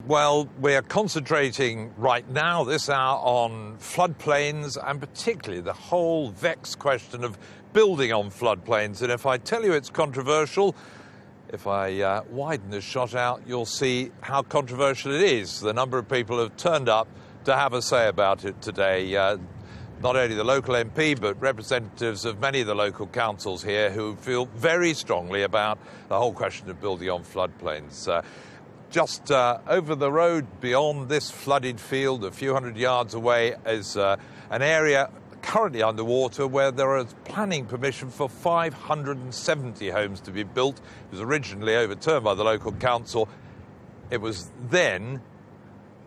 Well, we're concentrating right now, this hour, on floodplains and particularly the whole vexed question of building on floodplains. And if I tell you it's controversial, if I widen this shot out, you'll see how controversial it is. The number of people who have turned up to have a say about it today. Not only the local MP, but representatives of many of the local councils here who feel very strongly about the whole question of building on floodplains. Just over the road beyond this flooded field, a few hundred yards away, is an area currently underwater where there is planning permission for 570 homes to be built. It was originally overturned by the local council. It was then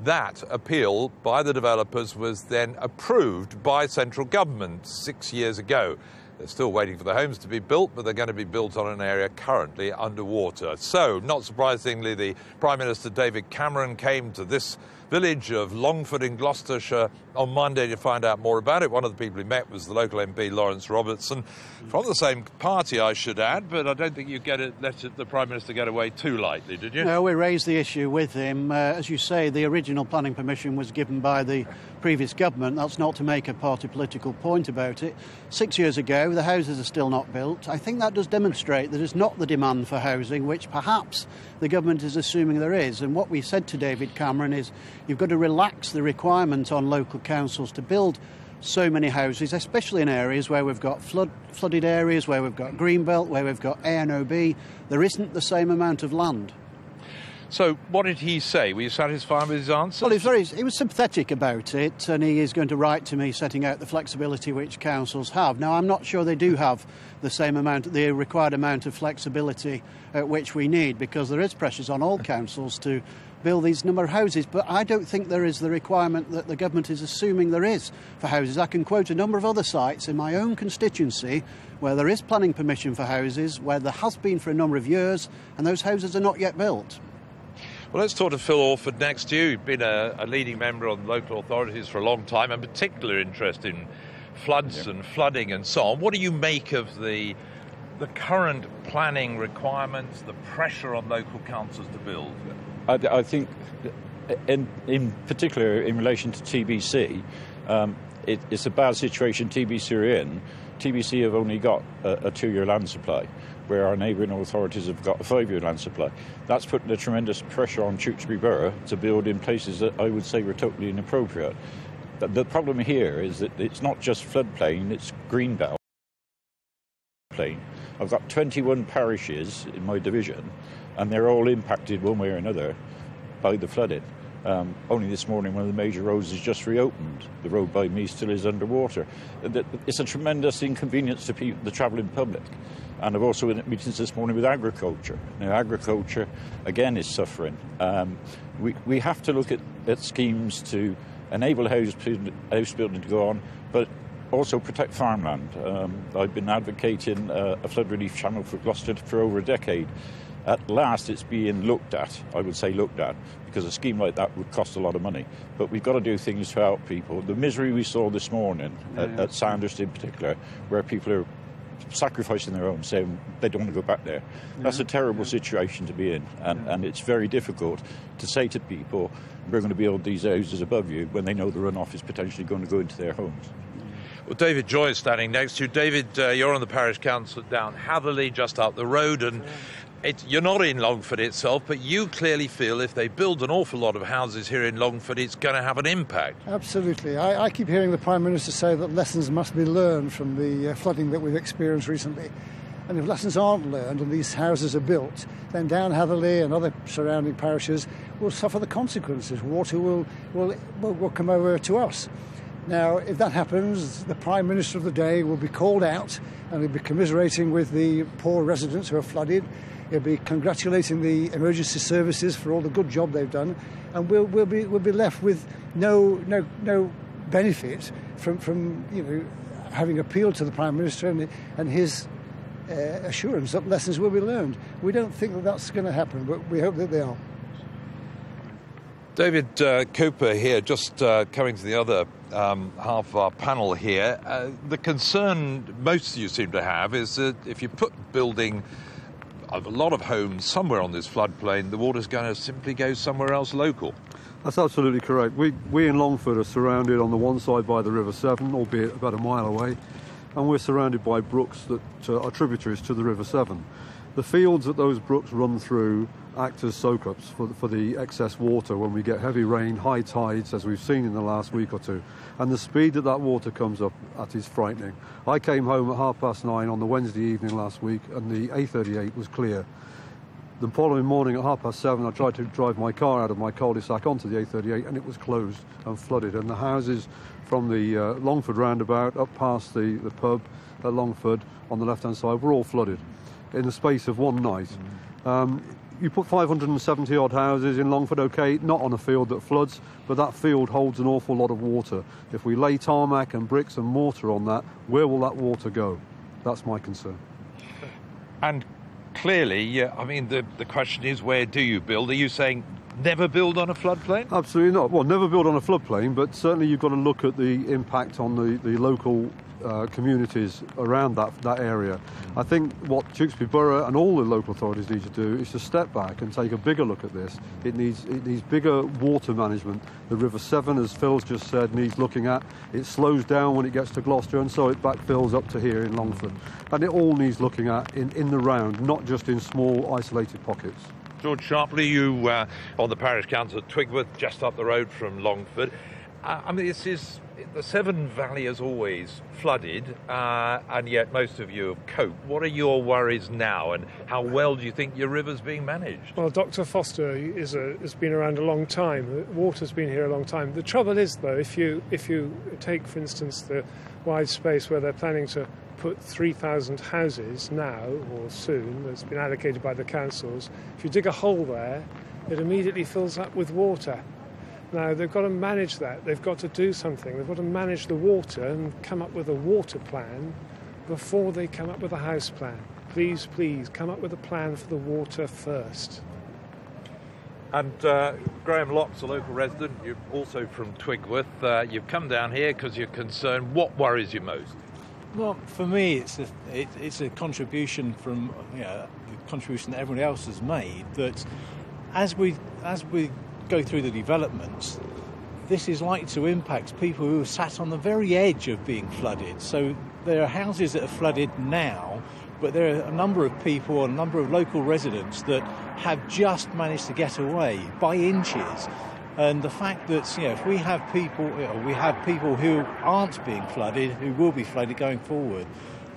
that appeal by the developers was then approved by central government 6 years ago. They're still waiting for the homes to be built, but they're going to be built on an area currently underwater. So, not surprisingly, the Prime Minister David Cameron came to this village of Longford in Gloucestershire on Monday to find out more about it. One of the people he met was the local MP, Lawrence Robertson, from the same party, I should add, but I don't think you let the Prime Minister get away too lightly, did you? No, we raised the issue with him. As you say, the original planning permission was given by the previous government. That's not to make a party political point about it. 6 years ago, the houses are still not built. I think that does demonstrate that it's not the demand for housing, which perhaps the government is assuming there is. And what we said to David Cameron is you've got to relax the requirement on local councils to build so many houses, especially in areas where we've got flooded areas, where we've got greenbelt, where we've got ANOB. There isn't the same amount of land. So what did he say? Were you satisfied with his answer? Well, he was sympathetic about it, and he is going to write to me setting out the flexibility which councils have. Now, I'm not sure they do have the required amount of flexibility which we need, because there is pressures on all councils to build these number of houses, but I don't think there is the requirement that the government is assuming there is for houses. I can quote a number of other sites in my own constituency where there is planning permission for houses, where there has been for a number of years, and those houses are not yet built. Well, let's talk to Phil Orford next to you. You've been a leading member on local authorities for a long time, and particular interest in floods and flooding and so on. What do you make of the current planning requirements, the pressure on local councils to build? I think, in particular, in relation to TBC, it's a bad situation TBC are in. TBC have only got a 2-year land supply, where our neighbouring authorities have got a 5-year land supply. That's putting a tremendous pressure on Tewkesbury Borough to build in places that I would say were totally inappropriate. The problem here is that it's not just floodplain, it's greenbelt plain. I've got 21 parishes in my division, and they're all impacted one way or another by the flooding. Only this morning, one of the major roads is just reopened. The road by me still is underwater. It's a tremendous inconvenience to the travelling public. And I've also been at meetings this morning with agriculture. Now, agriculture, again, is suffering. We have to look at schemes to enable house building to go on, but also protect farmland. I've been advocating a flood relief channel for Gloucester for over a decade. At last, it's being looked at, I would say looked at, because a scheme like that would cost a lot of money. But we've got to do things to help people. The misery we saw this morning, at Sandhurst in particular, where people are sacrificing their own, saying they don't want to go back there. That's a terrible situation to be in, and it's very difficult to say to people, we're going to build these houses above you, when they know the runoff is potentially going to go into their homes. Well, David Joy is standing next to you. David, you're on the parish council down Hatherley, just up the road, and you're not in Longford itself, but you clearly feel if they build an awful lot of houses here in Longford, it's going to have an impact. Absolutely. I keep hearing the Prime Minister say that lessons must be learned from the flooding that we've experienced recently. And if lessons aren't learned and these houses are built, then down Hatherley and other surrounding parishes will suffer the consequences. Water will come over to us. Now, if that happens, the Prime Minister of the day will be called out and he'll be commiserating with the poor residents who are flooded. He'll be congratulating the emergency services for all the good job they've done, and we'll be left with no benefit from having appealed to the Prime Minister and his assurance that lessons will be learned. We don't think that that's going to happen, but we hope that they are. David Cooper here, just coming to the other half of our panel here. The concern most of you seem to have is that if you put building of a lot of homes somewhere on this floodplain, the water's going to simply go somewhere else local. That's absolutely correct. We in Longford are surrounded on the one side by the River Severn, albeit about a mile away, and we're surrounded by brooks that are tributaries to the River Severn. The fields that those brooks run through act as soak-ups for the excess water when we get heavy rain, high tides, as we've seen in the last week or two. And the speed that water comes up at is frightening. I came home at 9:30 on the Wednesday evening last week, and the A38 was clear. The following morning at 7:30, I tried to drive my car out of my cul-de-sac onto the A38, and it was closed and flooded. And the houses from the Longford roundabout up past the pub at Longford on the left-hand side were all flooded in the space of one night. You put 570 odd houses in Longford, okay, not on a field that floods, but that field holds an awful lot of water. If we lay tarmac and bricks and mortar on that, where will that water go? That's my concern. And clearly, I mean, the question is, where do you build? Are you saying never build on a floodplain? Absolutely not. Well, never build on a floodplain, but certainly you've got to look at the impact on the local communities around that area. I think what Tewkesbury Borough and all the local authorities need to do is to step back and take a bigger look at this. It needs bigger water management. The River Severn, as Phil's just said, needs looking at. It slows down when it gets to Gloucester, and so it backfills up to here in Longford. And it all needs looking at in the round, not just in small isolated pockets. George Sharpley, you on the parish council at Twigworth, just up the road from Longford. I mean, the Severn Valley has always flooded, and yet most of you have coped. What are your worries now, and how well do you think your river's being managed? Well, Dr. Foster has been around a long time. The water's been here a long time. The trouble is, though, if you take, for instance, the wide space where they're planning to put 3,000 houses now or soon, that's been allocated by the councils, if you dig a hole there, it immediately fills up with water. Now, they've got to manage that. They've got to do something. They've got to manage the water and come up with a water plan before they come up with a house plan. Please, come up with a plan for the water first. And Graham Locke's a local resident. You're also from Twigworth. You've come down here because you're concerned. What worries you most? Well, for me, it's a contribution from the contribution that everyone else has made. That as we go through the developments, this is likely to impact people who are sat on the very edge of being flooded. So there are houses that are flooded now, but there are a number of people, a number of local residents that have just managed to get away by inches. And the fact that if we have people who aren't being flooded, who will be flooded going forward,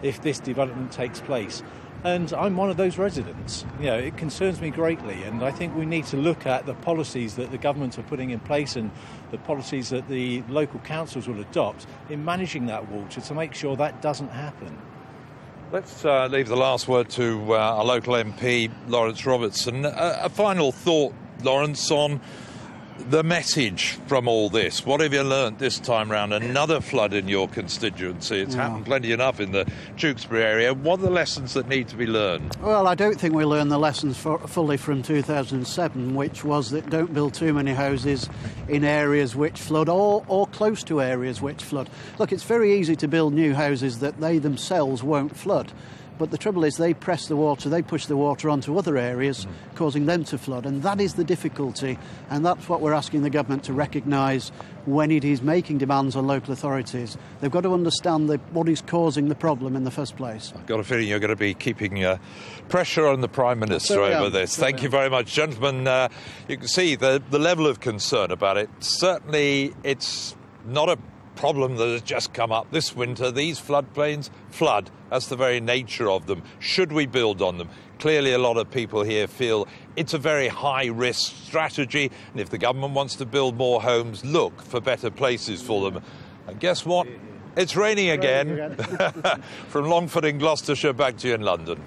if this development takes place. And I'm one of those residents. It concerns me greatly, and I think we need to look at the policies that the government are putting in place and the policies that the local councils will adopt in managing that water to make sure that doesn't happen. Let's leave the last word to our local MP, Lawrence Robertson. A final thought, Lawrence, on the message from all this. What have you learnt this time round? Another flood in your constituency. It's happened plenty enough in the Tewkesbury area. What are the lessons that need to be learned? Well, I don't think we learned the lessons fully from 2007, which was that don't build too many houses in areas which flood or close to areas which flood. Look, it's very easy to build new houses that they themselves won't flood. But the trouble is they push the water onto other areas, causing them to flood. And that is the difficulty. And that's what we're asking the government to recognise when it is making demands on local authorities. They've got to understand what is causing the problem in the first place. I've got a feeling you're going to be keeping pressure on the Prime Minister over this. Thank you very much, gentlemen. You can see the level of concern about it. Certainly it's not a problem that has just come up this winter. These floodplains flood. That's the very nature of them. Should we build on them? Clearly a lot of people here feel it's a very high-risk strategy, and if the government wants to build more homes, look for better places for them. And guess what? It's raining again. From Longford in Gloucestershire, back to you in London.